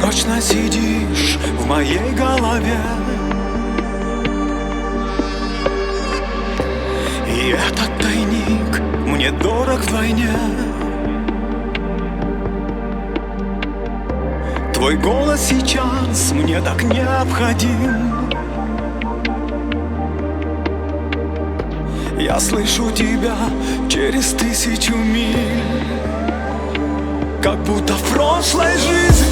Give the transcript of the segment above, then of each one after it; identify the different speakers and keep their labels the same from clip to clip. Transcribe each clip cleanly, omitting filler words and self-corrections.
Speaker 1: точно сидишь в моей голове, и этот тайник мне дорог вдвойне. Твой голос сейчас мне так необходим. Я слышу тебя через 1000 миль, как будто в прошлой жизни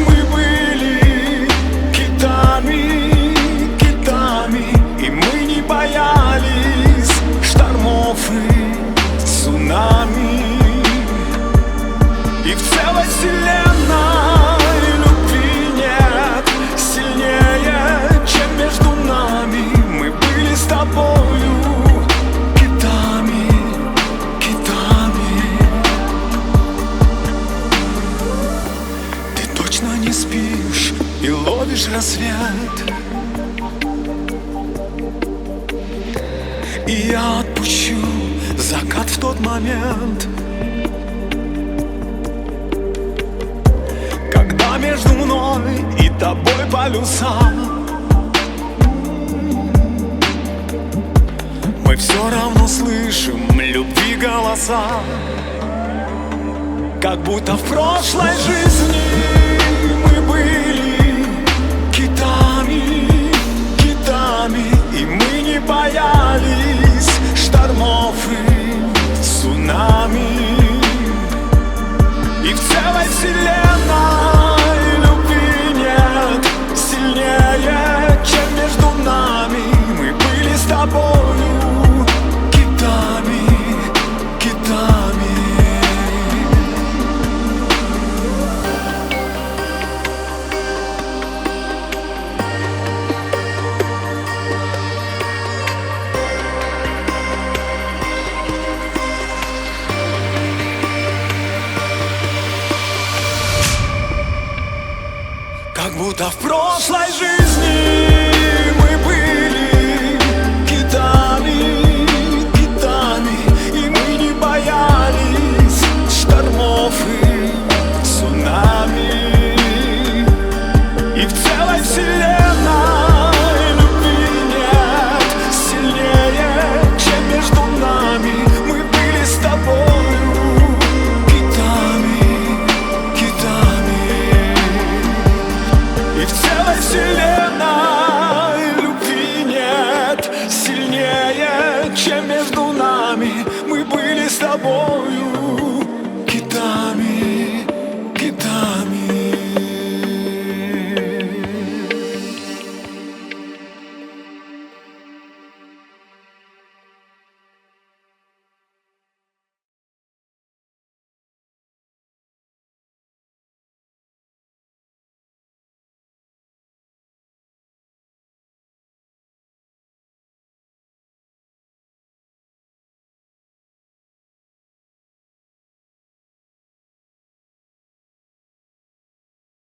Speaker 1: мы были китами, китами, и мы не боялись штормов и цунами. И в целой вселенной любви нет сильнее, чем между нами. Мы были с тобою китами, китами. Ты точно не спишь и ловишь рассвет, и я отпущу закат в тот момент, когда между мной и тобой полюса. Мы все равно слышим любви голоса, как будто в прошлой жизни мы были китами, китами, и мы не боялись штормов и цунами. И в целой вселенной любви нет сильнее, чем между нами. Мы были с тобою китами, китами. Как будто в прошлой жизни мы были китами, китами, и мы не боялись штормов и цунами. И в целой вселенной любви нет сильнее, чем между нами. Мы были с тобою китами, китами. И в целой вселенной любви нет сильнее, чем между нами. Мы были с тобою